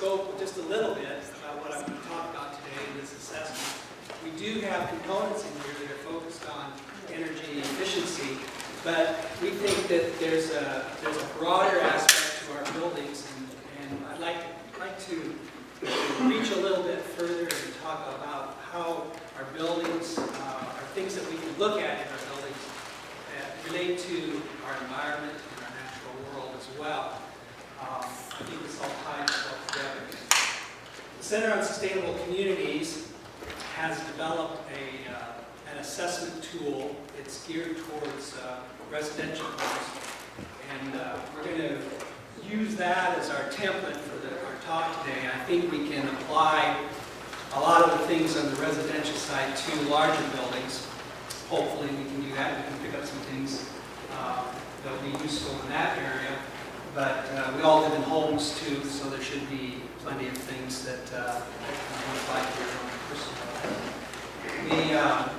scope just a little bit about what I'm going to talk about today in this assessment. We do have components in here that are focused on energy efficiency, but we think that there's a broader aspect to our buildings, and I'd like to reach a little bit further and talk about how our buildings are things that we can look at in our buildings that relate to our environment and our natural world as well. I think this all ties well together. The Center on Sustainable Communities has developed an assessment tool. It's geared towards residential homes, and we're going to use that as our template for our talk today. I think we can apply a lot of the things on the residential side to larger buildings. Hopefully we can do that. We can pick up some things that will be useful in that area. But we all live in homes too, so there should be plenty of things that can apply to your own personal life.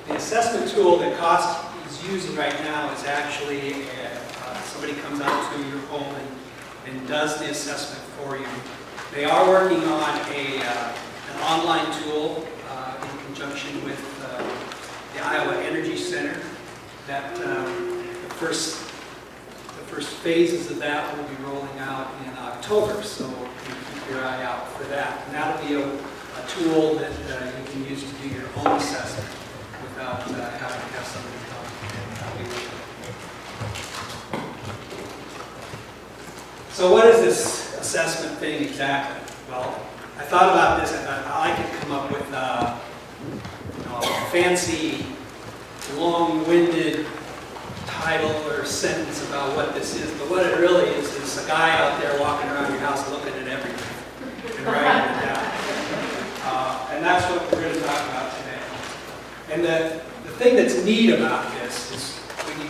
The assessment tool that Cost is using right now is actually somebody comes out to your home and does the assessment for you. They are working on an online tool in conjunction with the Iowa Energy Center. That the first phases of that will be rolling out in October, so keep your eye out for that. And that'll be a tool that you can use to do your own assessment without having to have somebody come and help you with it. So what is this assessment thing exactly? Well, I thought about this. I thought I could come up with a fancy, long-winded title or sentence about what this is, but what it really is a guy out there walking around your house looking at everything and writing it down. And that's what we're going to talk about today. And the thing that's neat about this is when you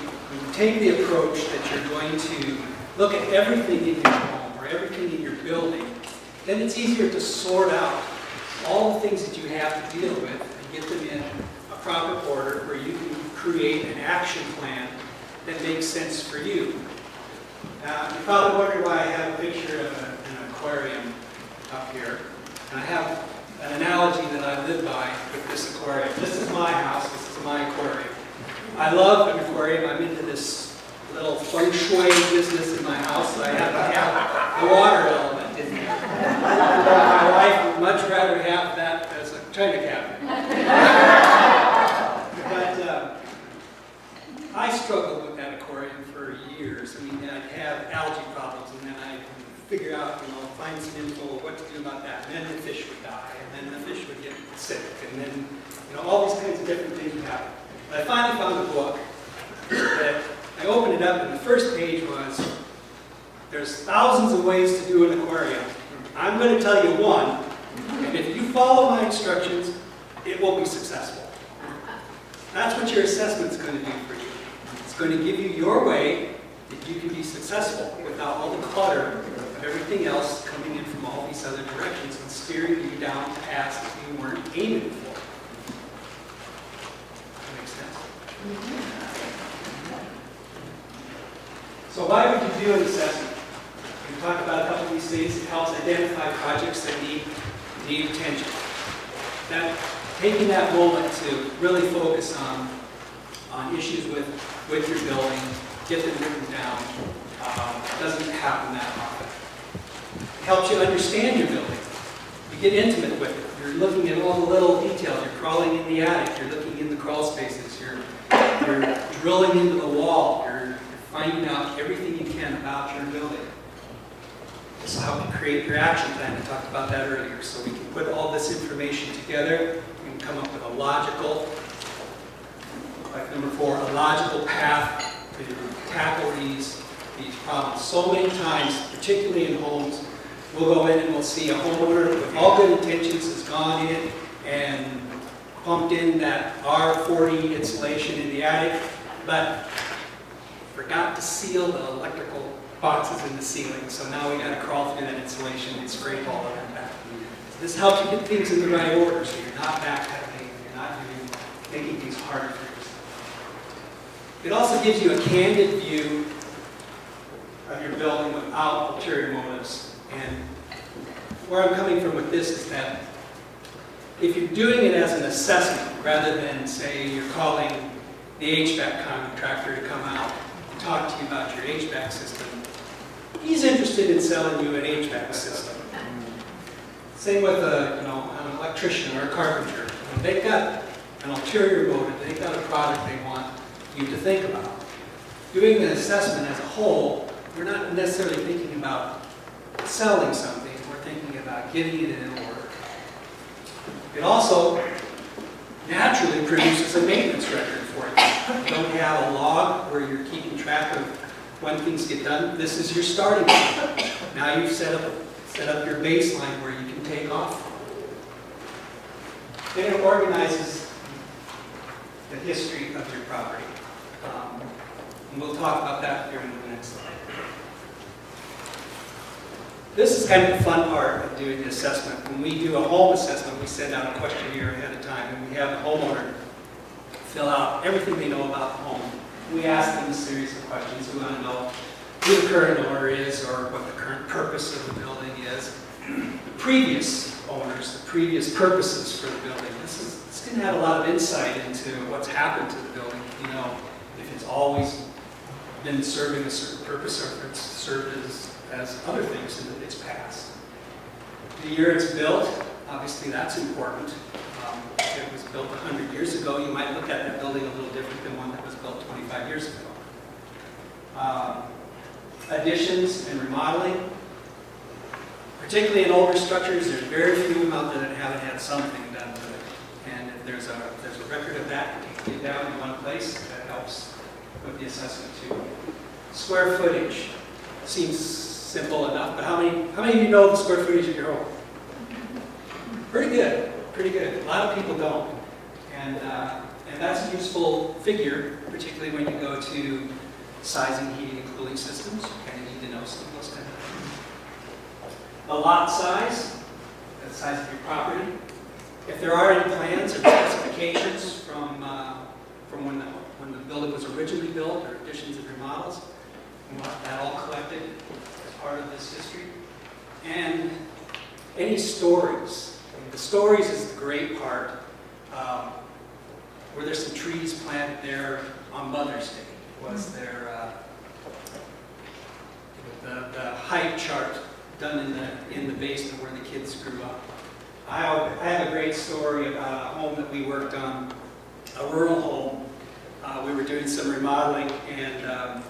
take the approach that you're going to look at everything in your home or everything in your building, then it's easier to sort out all the things that you have to deal with and get them in a proper order where you can create an action plan that makes sense for you. Now, you probably wonder why I have a picture of an aquarium up here. And I have an analogy that I live by with this aquarium. This is my house, this is my aquarium. I love an aquarium. I'm into this little feng shui business in my house, so I have to have the water element in there. My wife would much rather have that as a china cabinet. I struggled with that aquarium for years. I mean, I'd have algae problems, and then I'd figure out, find some info of what to do about that. And then the fish would die, and then the fish would get sick, and then, all these kinds of different things would happen. But I finally found a book that I opened it up, and the first page was, there's thousands of ways to do an aquarium. I'm going to tell you one, and if you follow my instructions, it will be successful. That's what your assessment's going to do for you. It's going to give you your way that you can be successful without all the clutter of everything else coming in from all these other directions and steering you down paths that you weren't aiming for. That makes sense? So why would you do an assessment? We talk about a couple of these things. It helps identify projects that need attention. Taking that moment to really focus on issues with your building, get them written down, doesn't happen that often. It helps you understand your building. You get intimate with it. You're looking at all the little details. You're crawling in the attic. You're looking in the crawl spaces. You're drilling into the wall. You're finding out everything you can about your building. This will help you create your action plan. I talked about that earlier. So we can put all this information together. We can come up with a logical, like number 4, a logical path to tackle these problems. So many times, particularly in homes, we'll go in and we'll see a homeowner with all good intentions has gone in and pumped in that R40 insulation in the attic, but forgot to seal the electrical boxes in the ceiling. So now we got to crawl through that insulation and scrape all of that back. So this helps you get things in the right order, so you're not backpedaling, you're not making things harder for yourself. It also gives you a candid view of your building without ulterior motives. And where I'm coming from with this is that if you're doing it as an assessment, rather than, say, you're calling the HVAC contractor to come out and talk to you about your HVAC system, he's interested in selling you an HVAC system. Same with an electrician or a carpenter. When they've got an ulterior motive, they've got a product they want you to think about. Doing the assessment as a whole, we're not necessarily thinking about selling something, we're thinking about getting it in order. It also naturally produces a maintenance record for you. You don't have a log where you're keeping track of when things get done. This is your starting point. Now you've set up your baseline where you can take off. Then it organizes the history of your property. And we'll talk about that during the next slide. This is kind of the fun part of doing the assessment. When we do a home assessment, we send out a questionnaire ahead of time, and we have the homeowner fill out everything they know about the home. We ask them a series of questions. We want to know who the current owner is or what the current purpose of the building is. The previous owners, the previous purposes for the building. This can have a lot of insight into what's happened to the building. You know, if it's always been serving a certain purpose or if it's served as other things in its past. The year it's built, obviously that's important. If it was built 100 years ago, you might look at that building a little different than one that was built 25 years ago. Additions and remodeling. Particularly in older structures, there's very few out there that haven't had something done to it. And if there's a record of that, you can get down in one place, that helps with the assessment too. Square footage. Seems simple enough, but how many of you know the square footage of your home? Pretty good, pretty good. A lot of people don't. And that's a useful figure, particularly when you go to sizing heating and cooling systems. You kind of need to know some of those kind of things. The lot size, the size of your property. If there are any plans or specifications from when the building was originally built, or additions and remodels, we want that all collected as part of this history. And any stories. The stories is the great part. Were there some trees planted there on Mother's Day? Was there the height chart done in the basement where the kids grew up? I have a great story about a home that we worked on, a rural home. We were doing some remodeling, and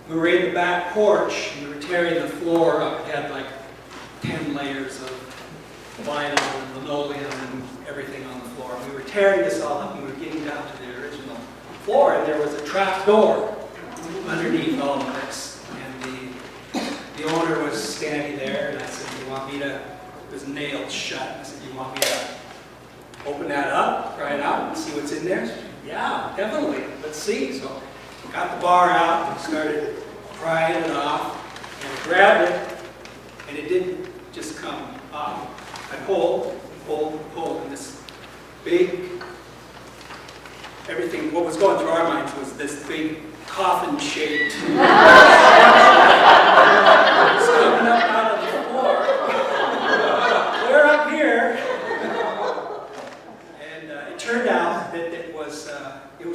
we were in the back porch, and we were tearing the floor up. It had like 10 layers of vinyl and linoleum and everything on the floor. We were tearing this all up, and we were getting down to the original floor, and there was a trap door underneath all of this. And the owner was standing there, and I said, "You want me to?" It was nailed shut. I said, "You want me to open that up, try it out, and see what's in there?" She said, "Yeah, definitely. Let's see." So got the bar out and started prying it off, and I grabbed it, and it didn't just come off. I pulled, and this big, everything, what was going through our minds was this big coffin-shaped it's coming up out of the floor. We're up here. And it turned out that it was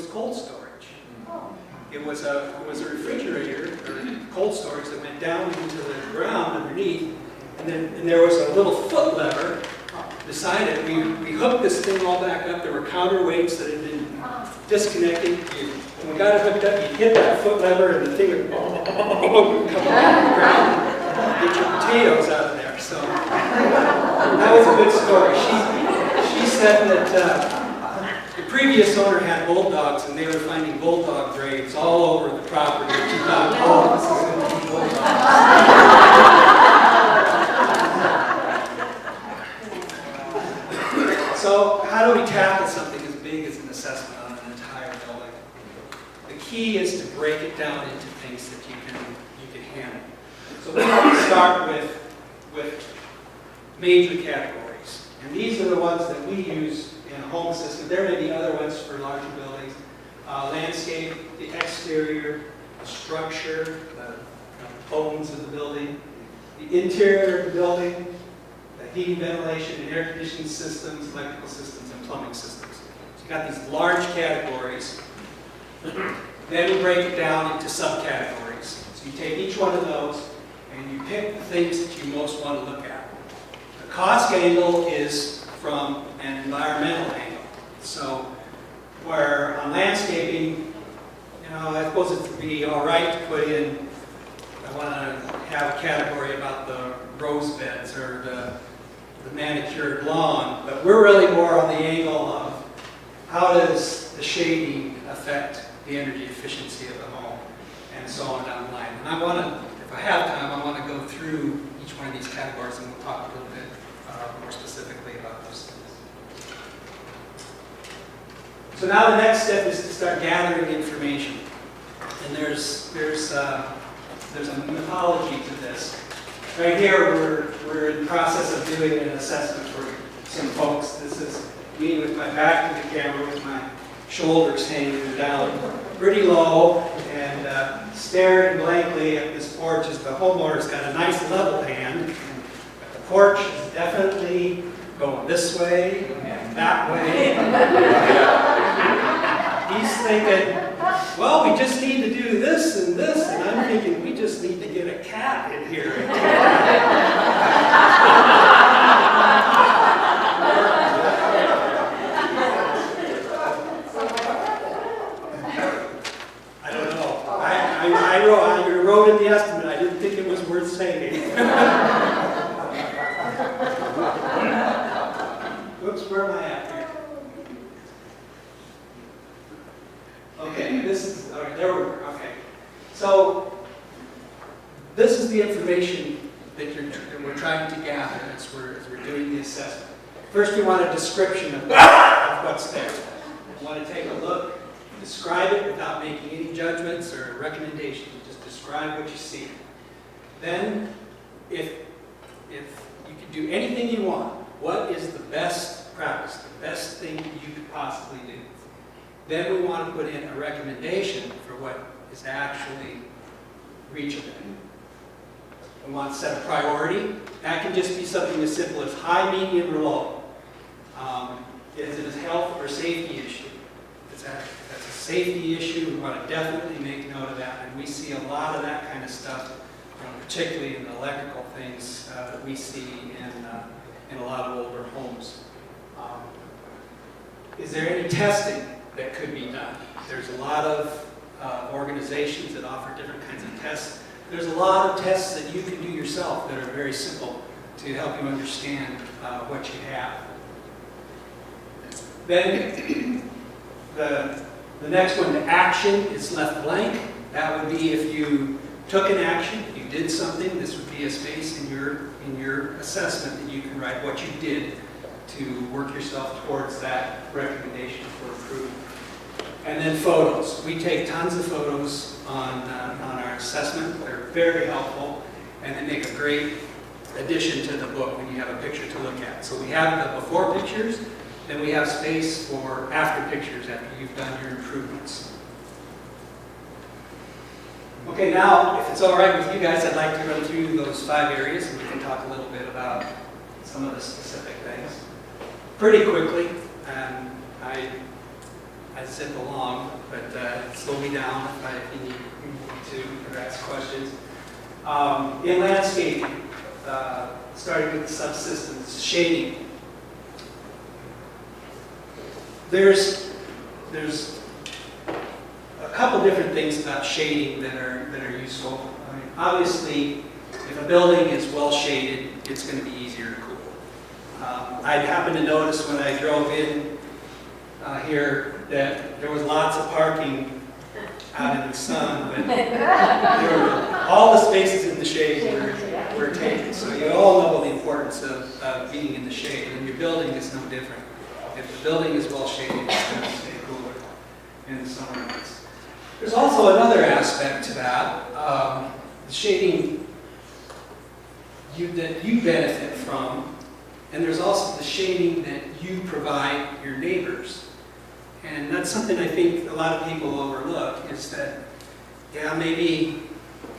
cold storage. It was a refrigerator, or cold storage, that went down into the ground underneath. And there was a little foot lever beside it. We hooked this thing all back up. There were counterweights that had been disconnected. When we got it hooked up, you hit that foot lever and the thing would come up off the ground and get your potatoes out of there. So that was a good story. She said that the previous owner had bulldogs, and they were finding bulldog graves all over the property. She thought, "Oh, this is going to be bulldogs." So how do we tackle something as big as an assessment on an entire building? The key is to break it down into things that you can handle. So we have to start with major categories. And these are the ones that we use in a home system. There may be other ones for larger buildings. Landscape, the exterior, the structure, the bones of the building, the interior of the building, heating, ventilation, and air conditioning systems, electrical systems, and plumbing systems. So you got these large categories. Then we break it down into subcategories. So you take each one of those and you pick the things that you most want to look at. The cost angle is from an environmental angle. So where on landscaping, I suppose it would be all right to put in, I want to have a category about the rose beds or the manicured lawn, but we're really more on the angle of how does the shading affect the energy efficiency of the home, and so on down the line. And I want to, if I have time, I want to go through each one of these categories and we'll talk a little bit more specifically about those things. So now the next step is to start gathering information. And there's a methodology to this. Right here, we're in the process of doing an assessment for some folks. This is me with my back to the camera with my shoulders hanging down pretty low and staring blankly at this porch as the homeowner's got a nice level hand. The porch is definitely going this way and that way. He's thinking, well, we just need to do this, and I'm thinking, we just need to get a cat in here. I don't know. I wrote in the estimate, I didn't think it was worth saying. Whoops, where am I at here? Okay, this is, all right, there we are, okay. So, this is the information that we're trying to gather as we're doing the assessment. First, we want a description of what's there. We want to take a look, describe it without making any judgments or recommendations. Just describe what you see. Then, if you can do anything you want, what is the best practice, the best thing you could possibly do? Then we want to put in a recommendation for what is actually reachable. We want to set a priority. That can just be something as simple as high, medium, or low. Is it a health or safety issue? If that's a safety issue, we want to definitely make note of that. And we see a lot of that kind of stuff, particularly in the electrical things that we see in a lot of older homes. Is there any testing that could be done? There's a lot of organizations that offer different kinds of tests. There's a lot of tests that you can do yourself that are very simple to help you understand what you have. Then the next one, the action, is left blank. That would be if you took an action, you did something, this would be a space in your assessment that you can write what you did to work yourself towards that recommendation for improvement. And then photos. We take tons of photos on our assessment. They're very helpful, and they make a great addition to the book when you have a picture to look at. So we have the before pictures, then we have space for after pictures after you've done your improvements. Okay, now, if it's all right with you guys, I'd like to run through those 5 areas, and we can talk a little bit about some of the specific things. Pretty quickly, I zip along, but slow me down if you need to ask questions. In landscaping, starting with the subsystems, shading. There's a couple different things about shading that are useful. I mean, obviously, if a building is well shaded, it's going to be easier to cool. I happened to notice when I drove in here that there was lots of parking out in the sun, but all the spaces in the shade were taken. So you all know the importance of being in the shade, and your building is no different. If the building is well shaded, it's going to stay cooler in the summer months. There's also another aspect to that, the shading that you benefit from, and there's also the shading that you provide your neighbors. And that's something I think a lot of people overlook, is that, yeah, maybe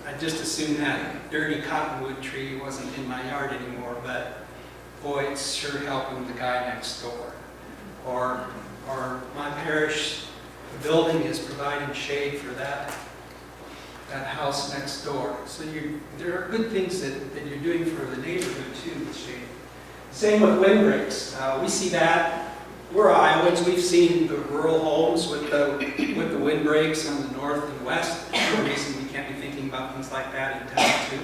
I just assumed that dirty cottonwood tree wasn't in my yard anymore, but boy, it's sure helping the guy next door. Or my parish, the building is providing shade for that house next door. So there are good things that you're doing for the neighborhood too with shade. Same with windbreaks. We see that. We're Iowans. We've seen the rural homes with the windbreaks on the north and west. There's no reason we can't be thinking about things like that in town too.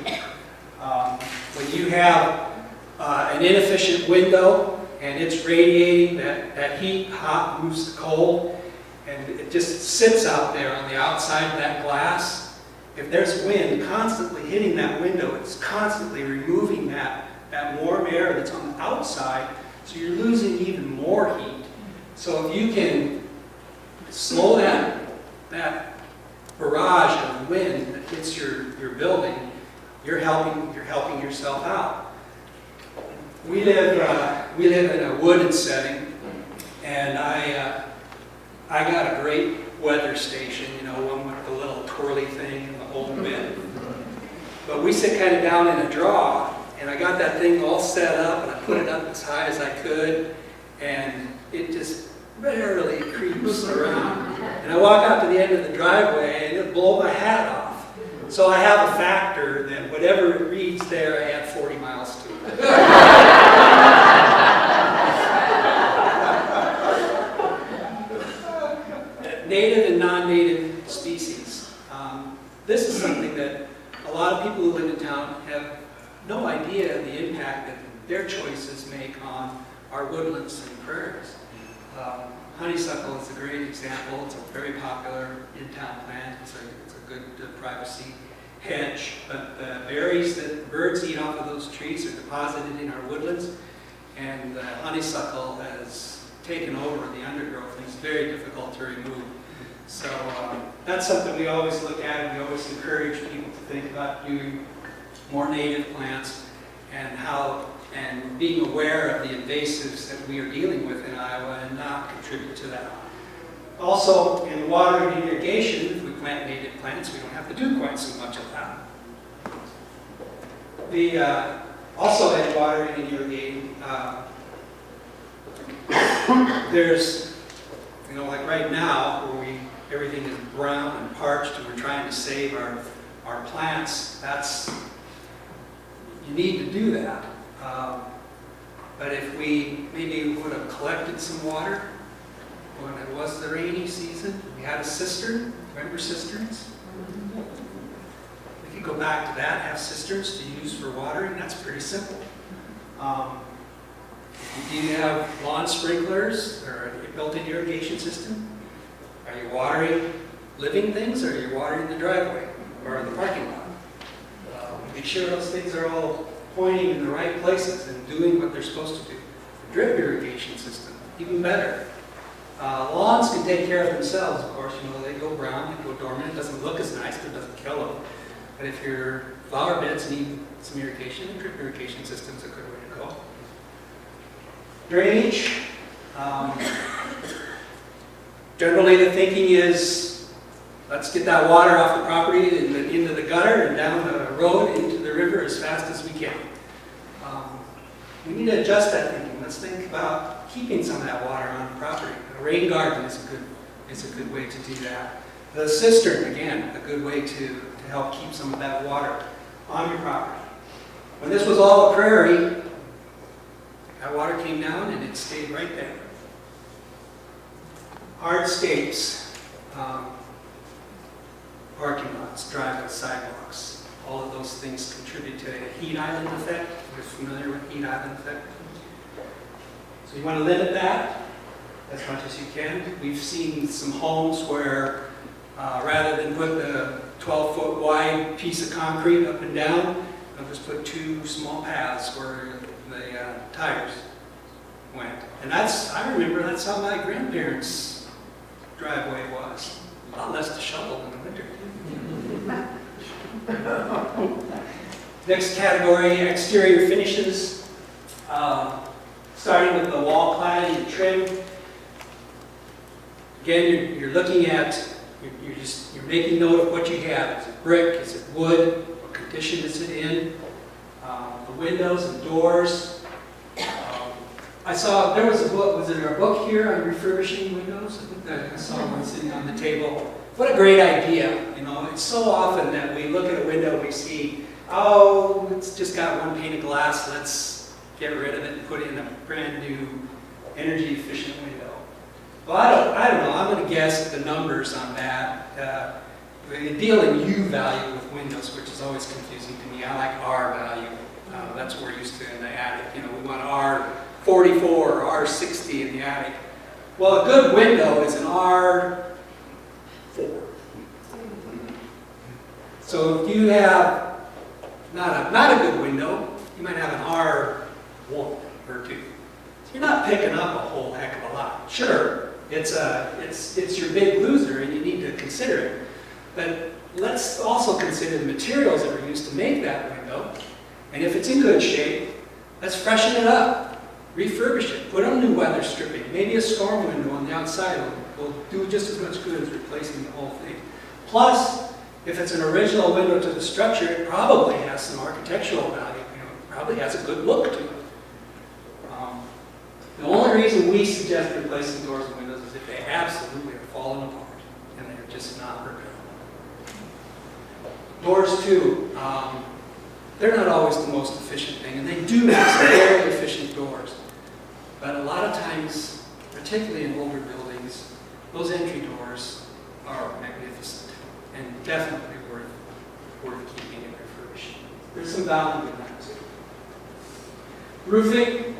When you have an inefficient window and it's radiating that heat, hot moves to cold, and it just sits out there on the outside of that glass. If there's wind constantly hitting that window, it's constantly removing that warm air that's on the outside, so you're losing even more heat. So if you can slow that barrage of wind that hits your building, you're helping yourself out. We live in a wooded setting, and I got a great weather station, one with the little twirly thing and the whole bit. But we sit kind of down in a draw, and I got that thing all set up, and I put it up as high as I could, and it just barely creeps around. And I walk out to the end of the driveway, and it'll blow my hat off. So I have a factor that whatever it reads there, I add 40 miles to it. Native and non-native species. This is something that a lot of people who live in town have no idea of the impact that their choices make on our woodlands and prairies. Honeysuckle is a great example. It's a very popular in-town plant. It's a good privacy hedge. But the berries that the birds eat off of those trees are deposited in our woodlands, and the honeysuckle has taken over the undergrowth, and it's very difficult to remove. So that's something we always look at, and we always encourage people to think about doing more native plants and being aware of the invasives that we are dealing with in Iowa and not contribute to that. Also, in watering and irrigation, if we plant native plants, we don't have to do quite so much of that. Also in watering and irrigating, there's, like right now, where everything is brown and parched and we're trying to save our plants, you need to do that. But if we maybe would have collected some water when it was the rainy season, we had a cistern. Remember cisterns? We could go back to that, have cisterns to use for watering. That's pretty simple. Do you have lawn sprinklers or a built-in irrigation system? Are you watering living things, or are you watering the driveway or the parking lot? Make sure those things are all pointing in the right places and doing what they're supposed to do. A drip irrigation system, even better. Lawns can take care of themselves, of course. They go brown, they go dormant. It doesn't look as nice, but it doesn't kill them. But if your flower beds need some irrigation, a drip irrigation system is a good way to go. Drainage. Generally, the thinking is, let's get that water off the property and into the gutter and down the road into the river as fast as we can. We need to adjust that thinking. Let's think about keeping some of that water on the property. A rain garden is a good way to do that. The cistern, again, a good way to help keep some of that water on your property. When this was all a prairie, that water came down and it stayed right there. Hardscapes, parking lots, driveways, sidewalks, all of those things contribute to a heat island effect. You're familiar with heat island effect? So you want to limit that as much as you can. We've seen some homes where rather than put the 12-foot wide piece of concrete up and down, they'll just put two small paths where the tires went. And I remember that's how my grandparents' driveway was. A lot less to shovel in the winter. Next category, exterior finishes. Starting with the wall cladding and trim. Again, you're looking at, you're making note of what you have. Is it brick? Is it wood? What condition is it in? The windows and doors. I saw, there was a book, was there a book here on refurbishing windows? I think that I saw one sitting on the table. What a great idea, you know. It's so often that we look at a window and we see, oh, it's just got one pane of glass, let's get rid of it and put in a brand new energy efficient window. Well, I don't know, I'm going to guess the numbers on that. They deal in U value with windows, which is always confusing to me. I like R value. That's what we're used to in the attic. You know, we want R44 or R60 in the attic. Well, a good window is an R4. So if you have not a good window, you might have an R1 or 2. So you're not picking up a whole heck of a lot. Sure, it's your big loser and you need to consider it. But let's also consider the materials that were used to make that window. And if it's in good shape, let's freshen it up, refurbish it, put on new weather stripping, maybe a storm window on the outside will do just as much good as replacing the whole thing. Plus, if it's an original window to the structure, it probably has some architectural value. You know, it probably has a good look to it. The only reason we suggest replacing doors and windows is if they absolutely are falling apart and they're just not repairable. Doors too, they're not always the most efficient thing, and they do make some very efficient doors. But a lot of times, particularly in older buildings, those entry doors are magnificent and definitely worth keeping and refurbishing. There's some value in that too. Roofing,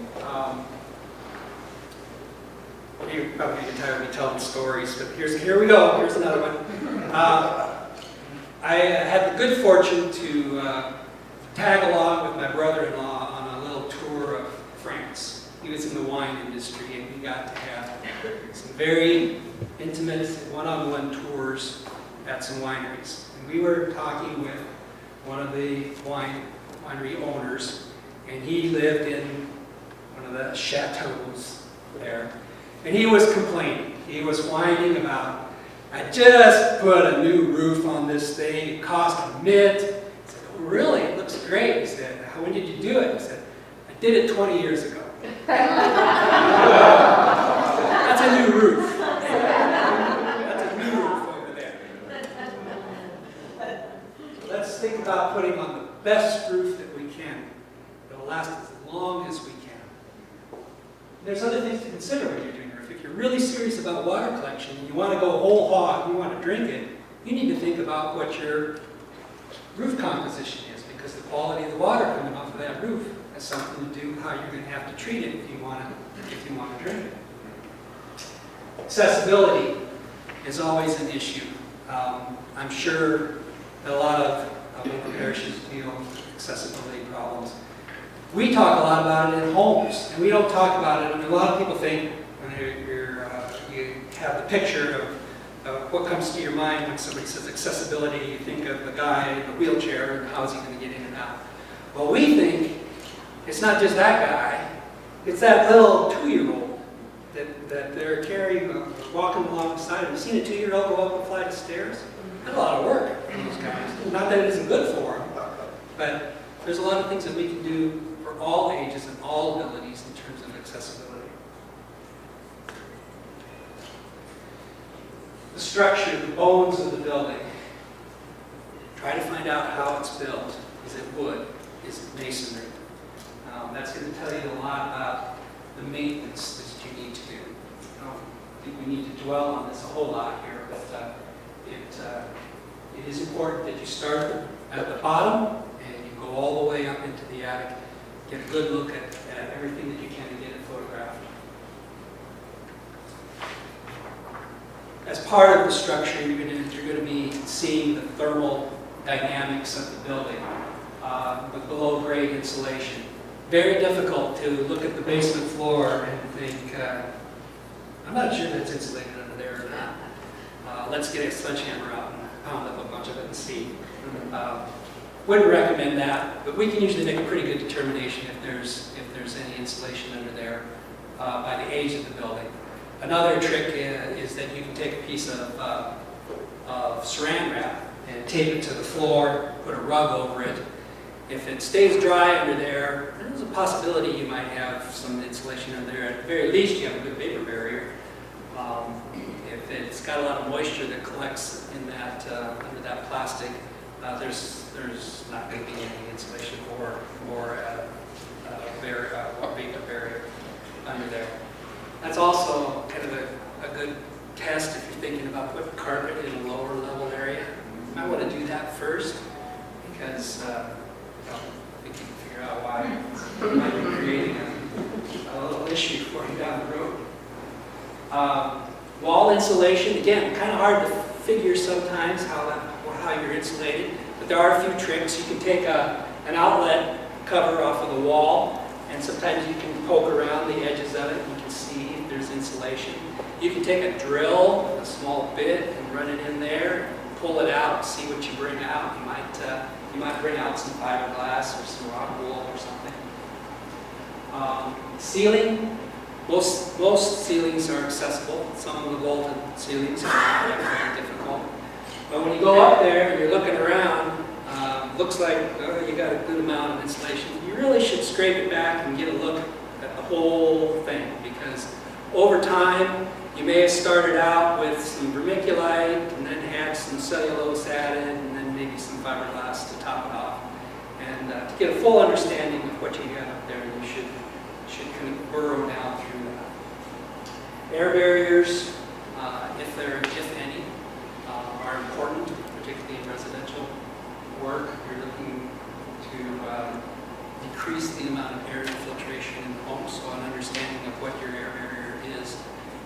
you're probably getting tired of me telling stories, but here we go. Here's another one. I had the good fortune to tag along with my brother-in-law on a little tour of France. He was in the wine industry, and we got to have some very intimate one-on-one tours at some wineries. And we were talking with one of the winery owners, and he lived in one of the chateaus there. And he was complaining. He was whining about, I just put a new roof on this thing. It cost a mint. I said, oh, really? It looks great. He said, when did you do it? He said, I did it 20 years ago. That's a new roof. That's a new roof over there. Let's think about putting on the best roof that we can. It'll last as long as we can. There's other things to consider when you're doing your roof. If you're really serious about water collection and you want to go whole hog, you want to drink it, you need to think about what your roof composition is, because the quality of the water coming off of that roof has something to do with how you're going to have to treat it if you want to drink it. Accessibility is always an issue. I'm sure that a lot of local parishes deal with accessibility problems. We talk a lot about it in homes, and we don't talk about it. I mean, a lot of people think when you have the picture of what comes to your mind when somebody says accessibility, you think of the guy in the wheelchair and how's he going to get in and out. Well, we think it's not just that guy, it's that little 2-year-old that they're carrying, walking alongside. Have you seen a 2-year-old go up a flight of stairs? That's a lot of work for these guys. Not that it isn't good for them, but there's a lot of things that we can do for all ages and all abilities in terms of accessibility. The structure, the bones of the building. Try to find out how it's built. Is it wood? Is it masonry? That's going to tell you a lot about the maintenance that you need to do. I don't think we need to dwell on this a whole lot here, but it is important that you start at the bottom and you go all the way up into the attic. Get a good look at everything that you can and get it photographed. As part of the structure, you're going to be seeing the thermal dynamics of the building with below-grade insulation. Very difficult to look at the basement floor and think, I'm not sure that's insulated under there or not. Let's get a sledgehammer out and pound up a bunch of it and see. Wouldn't recommend that, but we can usually make a pretty good determination if there's any insulation under there by the age of the building. Another trick is that you can take a piece of saran wrap and tape it to the floor, put a rug over it, If it stays dry under there, there's a possibility you might have some insulation under there. At the very least, you have a good vapor barrier. If it's got a lot of moisture that collects in that under that plastic, there's not going to be any insulation or vapor barrier under there. That's also kind of a good test if you're thinking about putting carpet in a lower level area. You might want to do that first, because we can figure out why you might be creating a little issue for you down the road. Wall insulation, again, kind of hard to figure sometimes how you're insulated, but there are a few tricks. You can take an outlet cover off of the wall, and sometimes you can poke around the edges of it and you can see if there's insulation. You can take a drill, a small bit, and run it in there, pull it out, see what you bring out. You might bring out some fiberglass or some rock wool or something. Ceiling, most ceilings are accessible. Some of the vaulted ceilings are very difficult. But when you go up there and you're looking around, looks like you got a good amount of insulation. You really should scrape it back and get a look at the whole thing, because over time you may have started out with some vermiculite and then had some cellulose added and then maybe some fiberglass to top it off. And to get a full understanding of what you have up there, you should kind of burrow down through that. Air barriers, if any, are important, particularly in residential work. You're looking to decrease the amount of air infiltration in the home, so an understanding of what your air barrier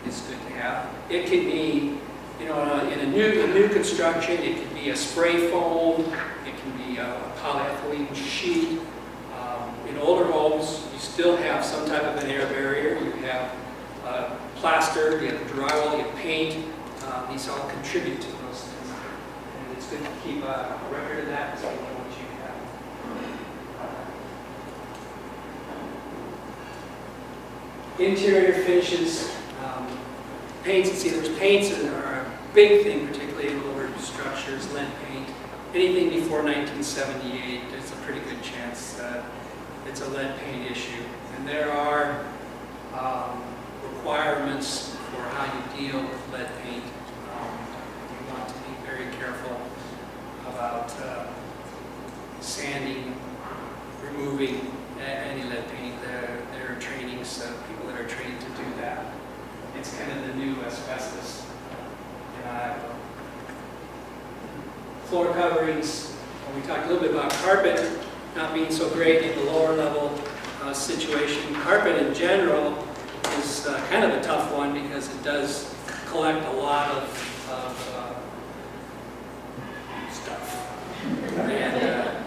is good to have. It could be, in a new construction, it could be a spray foam, it can be a polyethylene sheet. In older homes, you still have some type of an air barrier. You have plaster, you have drywall, you have paint. These all contribute to those things. And it's good to keep a record of that so you know what you have. Interior finishes, paints and sealers. Paints are a big thing, particularly in older structures. Lead paint. Anything before 1978, there's a pretty good chance that it's a lead paint issue. And there are requirements for how you deal with lead paint. You want to be very careful about sanding, removing any lead paint. There are trainings, people that are trained to do that. It's kind of the new asbestos in Iowa. Floor coverings, we talked a little bit about carpet not being so great in the lower level situation. Carpet in general is kind of a tough one because it does collect a lot of stuff, and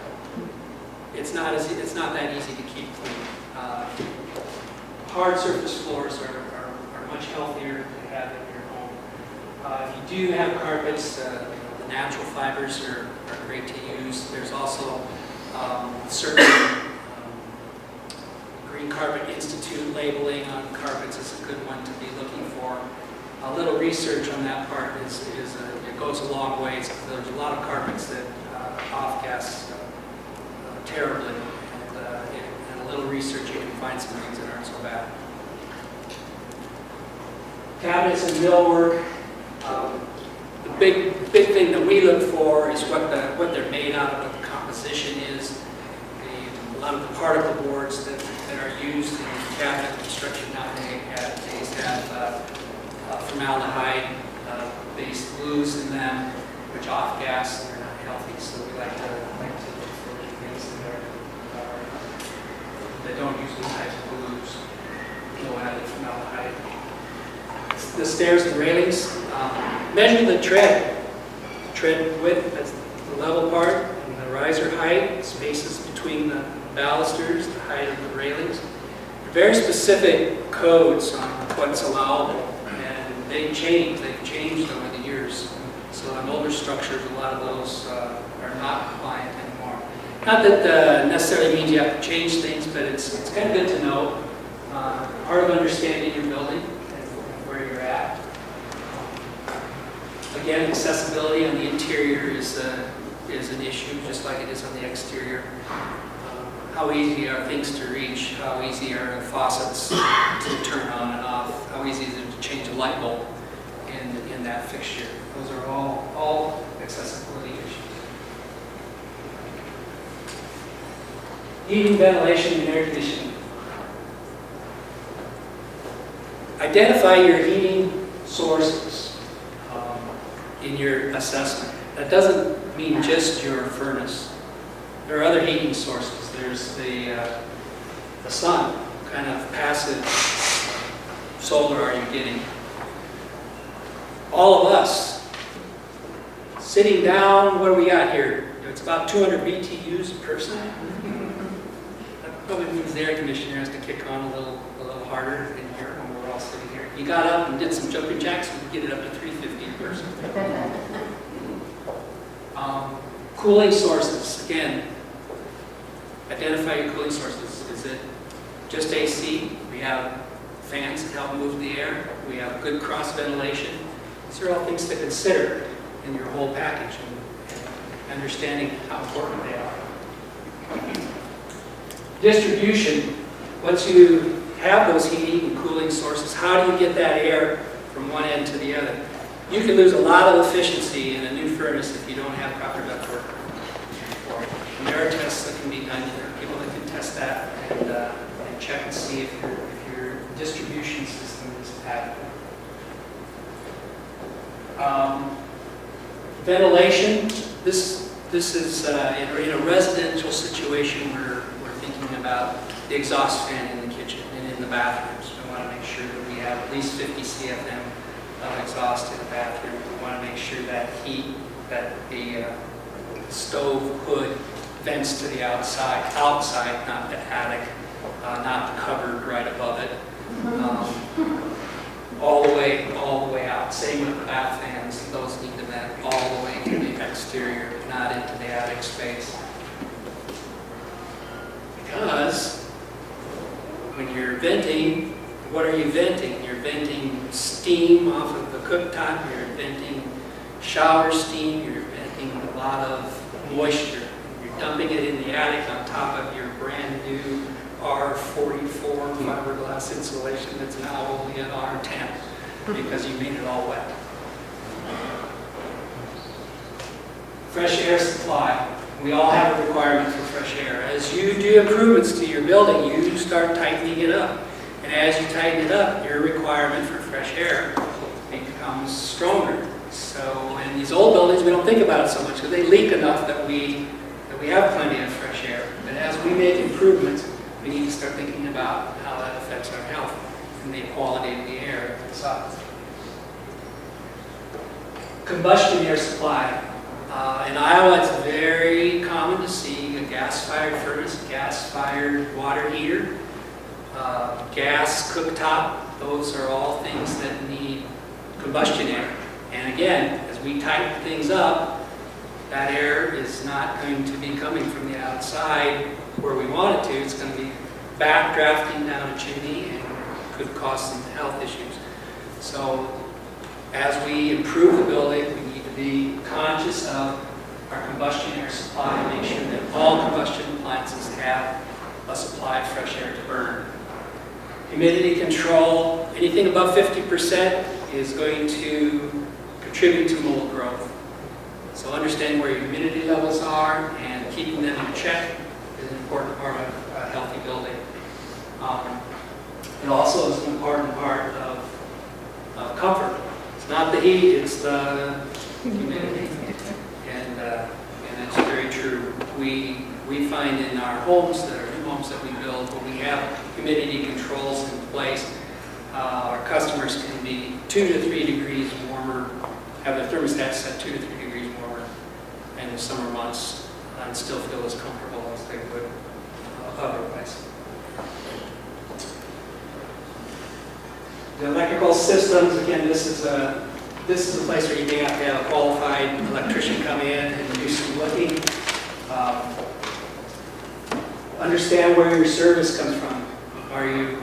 it's not that easy to keep clean. Hard surface floors are much healthier to have in your home. If you do have carpets, the natural fibers are great to use. There's also certain Green Carpet Institute labeling on carpets is a good one to be looking for. A little research on that part it goes a long ways. There's a lot of carpets that off-gas terribly, and a little research you can find some things that aren't so bad. Cabinets and millwork. The big thing that we look for is what they're made out of, what the composition is. A lot of the particle boards that are used in cabinet construction nowadays have formaldehyde-based glues in them, which off-gas and they're not healthy. So we like to look for things that don't use these types of glues. No added formaldehyde. The stairs and railings. Measure the tread width, that's the level part, and the riser height, spaces between the balusters, the height of the railings. Very specific codes on what's allowable, and they've changed over the years. So on older structures, a lot of those are not compliant anymore. Not that necessarily means you have to change things, but it's kind of good to know. Part of understanding your building and where you're at. Again, accessibility on the interior is is an issue, just like it is on the exterior. How easy are things to reach? How easy are the faucets to turn on and off? How easy is it to change a light bulb in that fixture? Those are all accessibility issues. Heating, ventilation, and air conditioning. Identify your heating sources in your assessment. That doesn't mean just your furnace. There are other heating sources. There's the sun. What kind of passive solar are you getting? All of us, sitting down, what do we got here? It's about 200 BTUs a person. That probably means the air conditioner has to kick on a little harder in here when we're all sitting here. You got up and did some jumping jacks, we could get it up to 350 a person. Cooling sources, again, identify your cooling sources. Is it just AC? We have fans that help move the air. We have good cross ventilation. These are all things to consider in your whole package and understanding how important they are. Distribution. Once you have those heating and cooling sources, how do you get that air from one end to the other? You can lose a lot of efficiency in a new furnace if you don't have proper ductwork. And there are tests that can be done. There are people that can test that and check and see if your distribution system is adequate. Ventilation. This is in a residential situation where we're thinking about the exhaust fan in the kitchen and in the bathrooms. We want to make sure that we have at least 50 CFM exhaust in the bathroom. We want to make sure that that the stove hood vents to the outside, not the attic, not the cupboard right above it, all the way out. Same with the bath fans; those need to vent all the way to the exterior, not into the attic space. Because when you're venting, what are you venting? You're venting steam off of the cooktop. You're venting shower steam. You're venting a lot of moisture. You're dumping it in the attic on top of your brand new R44 fiberglass insulation that's now only an R10 because you made it all wet. Fresh air supply. We all have a requirement for fresh air. As you do improvements to your building, you start tightening it up. And as you tighten it up, your requirement for fresh air becomes stronger. So in these old buildings, we don't think about it so much because they leak enough that we have plenty of fresh air. But as we make improvements, we need to start thinking about how that affects our health and the quality of the air inside. Combustion air supply. In Iowa, it's very common to see a gas-fired furnace, gas-fired water heater, gas cooktop. Those are all things that need combustion air. And again, as we tighten things up, that air is not going to be coming from the outside where we want it to. It's going to be backdrafting down a chimney and could cause some health issues. So as we improve the building, we need to be conscious of our combustion air supply and make sure that all combustion appliances have a supply of fresh air to burn. Humidity control, anything above 50% is going to contribute to mold growth. So understanding where your humidity levels are and keeping them in check is an important part of a healthy building. It also is an important part of comfort. It's not the heat, it's the humidity. And it's very true. We find in our homes, that are new homes that we build, where we have humidity controls in place, our customers can be 2 to 3 degrees warmer, have their thermostats set 2 to 3 degrees warmer in the summer months and still feel as comfortable as they would otherwise. The electrical systems, again, this is a place where you may have to have a qualified electrician come in and do some looking. Understand where your service comes from. Are you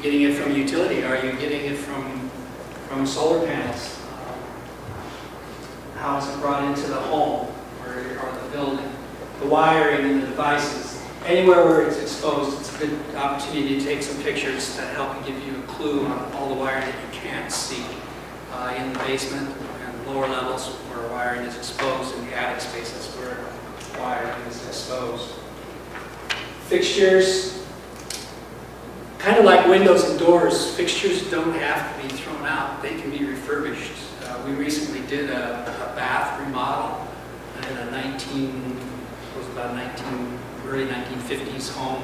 getting it from utility? Are you getting it from solar panels? How is it brought into the home? Or are the the building, the wiring and the devices. Anywhere where it's exposed, it's a good opportunity to take some pictures that help give you a clue on all the wiring that you can't see in the basement and lower levels where wiring is exposed, in the attic spaces where wiring is exposed. Fixtures, kind of like windows and doors, fixtures don't have to be thrown out. They can be refurbished. We recently did a bath remodel in a early 1950s home.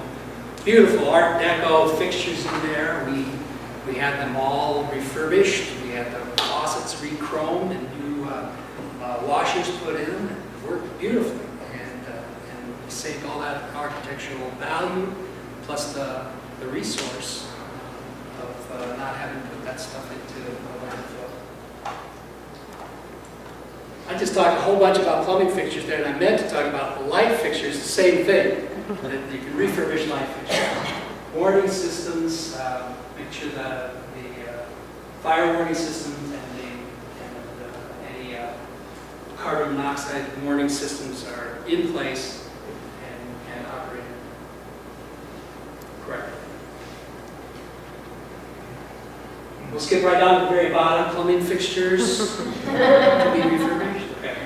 Beautiful Art Deco fixtures in there. We had them all refurbished. We had the faucets re-chromed and new washers put in. It worked beautifully. And we saved all that architectural value, plus the resource of not having to put that stuff into a landfill. I just talked a whole bunch about plumbing fixtures there, and I meant to talk about the light fixtures, the same thing. That you can refurbish light fixtures. Warning systems, make sure that the fire warning systems and any carbon monoxide warning systems are in place and operating correctly. We'll skip right down to the very bottom, plumbing fixtures to be refurbished. Okay.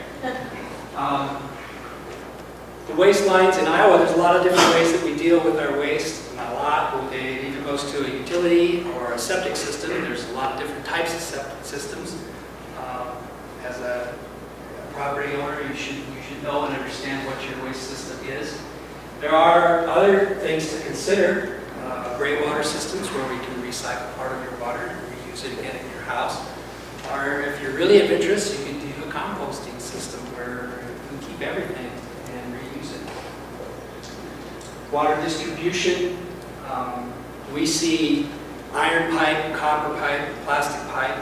The waste lines in Iowa, there's a lot of different ways that we deal with our waste. Not a lot. It either goes to a utility or a septic system. There's a lot of different types of septic systems. As a property owner, you should know and understand what your waste system is. There are other things to consider. Gray water systems where we can recycle part of your water and reuse it again in your house. Or if you're really of interest, you can do a composting system where you can keep everything and reuse it. Water distribution. We see iron pipe, copper pipe, plastic pipe.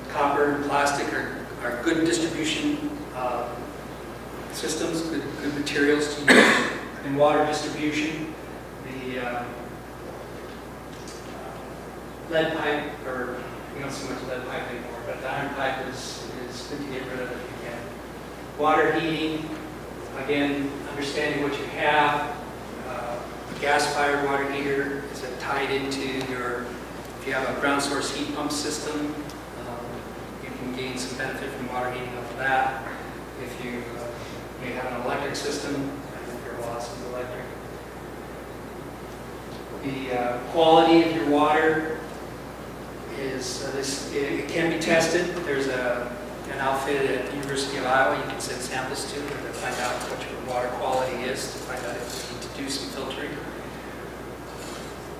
Copper and plastic are good distribution systems, good materials to use in water distribution. The lead pipe, or we don't see much lead pipe anymore, but the iron pipe is good to get rid of if you can. Water heating, again, understanding what you have. Gas-fired water heater, is it tied into your, if you have a ground source heat pump system, you can gain some benefit from water heating off of that. If you may have an electric system, and your loss is electric. The quality of your water is, it can be tested. There's an outfit at the University of Iowa you can send samples to find out what your water quality is, to find out if you need to do some filtering.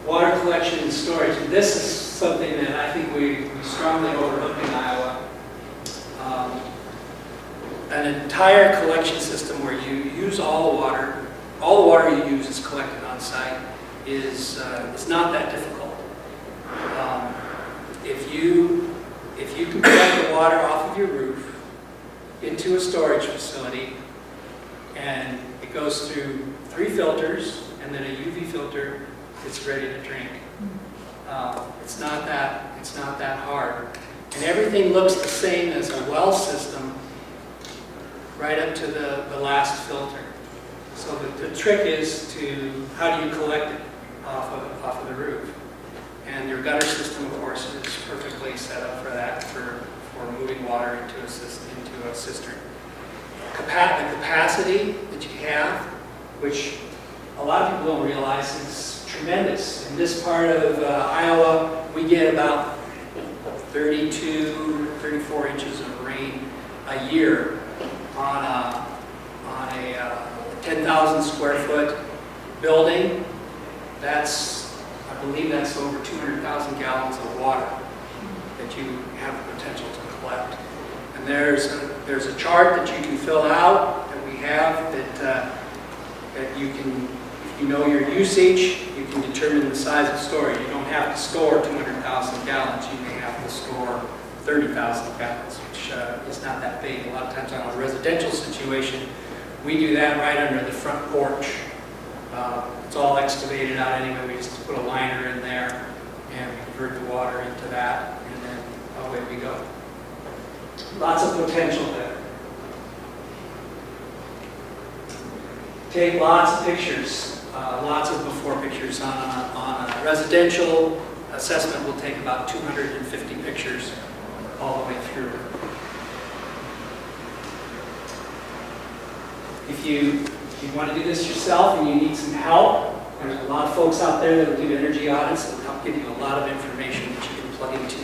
Water collection and storage. And this is something that I think we strongly overlook in Iowa. An entire collection system where you use all the water you use is collected on site, is not that difficult. If you can collect the water off of your roof into a storage facility, and it goes through 3 filters and then a UV filter, it's ready to drink. It's not that hard, and everything looks the same as a well system, right up to the last filter. So the trick is to, how do you collect it off of the roof? And your gutter system, of course, is perfectly set up for that, for moving water into a cistern. The capacity that you have, which a lot of people don't realize, is tremendous. In this part of Iowa, we get about 32, 34 inches of rain a year on a 10,000 square foot building. I believe that's over 200,000 gallons of water that you have the potential to collect. And there's a chart that you can fill out that we have that you can, if you know your usage, you can determine the size of storage. You don't have to store 200,000 gallons. You may have to store 30,000 gallons, which is not that big. A lot of times on a residential situation, we do that right under the front porch. It's all excavated out anyway. We just put a liner in there and we convert the water into that, and then away we go. Lots of potential there. take lots of pictures, lots of before pictures on a residential assessment. Will take about 250 pictures all the way through. If you want to do this yourself and you need some help, there's a lot of folks out there that will do energy audits that will help give you a lot of information that you can plug into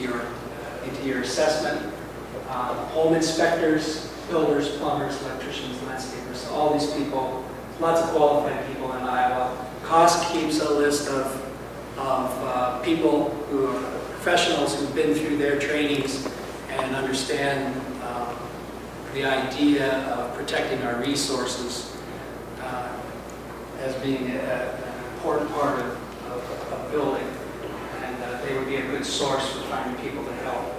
your assessment. Home inspectors, builders, plumbers, electricians, landscapers, all these people, lots of qualified people in Iowa. COST keeps a list of people who are professionals who've been through their trainings and understand the idea of protecting our resources as being an important part of building. And they would be a good source for finding people to help.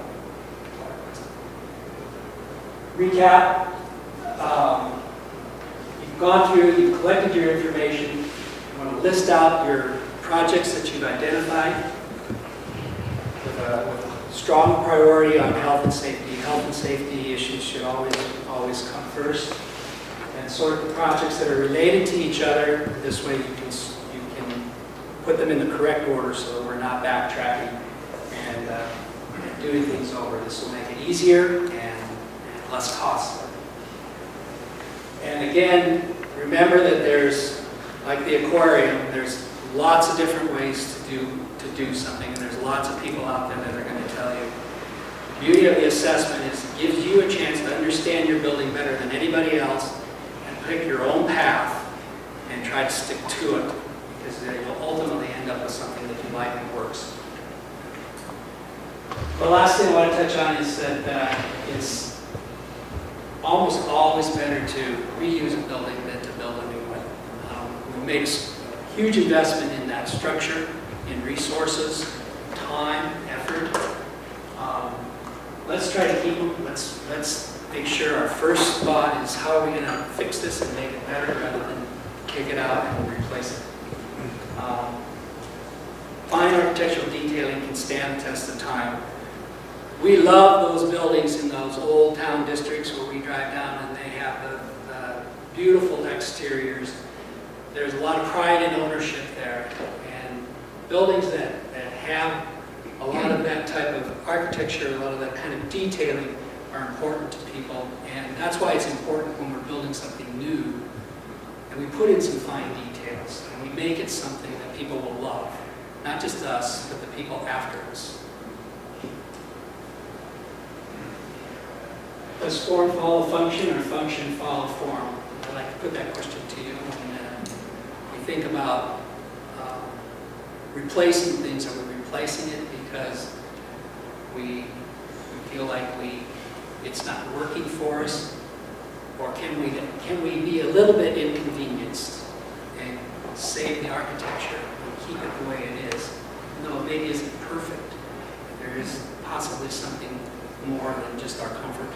Recap. You've gone through, you've collected your information. You want to list out your projects that you've identified with a strong priority on health and safety. Health and safety issues should always come first. And sort the projects that are related to each other. This way you can put them in the correct order so that we're not backtracking and doing things over. This will make it easier and less costly. And again, remember that there's, like the aquarium, there's lots of different ways to do something, and there's lots of people out there that are going to tell you. The beauty of the assessment is it gives you a chance to understand your building better than anybody else and pick your own path and try to stick to it, because you'll ultimately end up with something that you like and works. The last thing I want to touch on is that it's almost always better to reuse a building than to build a new one. We made a huge investment in that structure, in resources, time, effort. Let's try to keep them. Let's make sure our first thought is how are we going to fix this and make it better rather than kick it out and replace it. Fine architectural detailing can stand the test of time. We love those buildings in those old town districts where we drive down and they have the beautiful exteriors. There's a lot of pride in ownership there. And buildings that have a lot of that type of architecture, a lot of that kind of detailing are important to people. And that's why it's important when we're building something new and we put in some fine details and we make it something that people will love. Not just us, but the people after us. Does form follow function or function follow form? I'd like to put that question to you. When we think about replacing things, are we replacing it because we feel like it's not working for us? Or can we be a little bit inconvenienced and save the architecture and keep it the way it is? No, it maybe isn't perfect. There is possibly something more than just our comfort.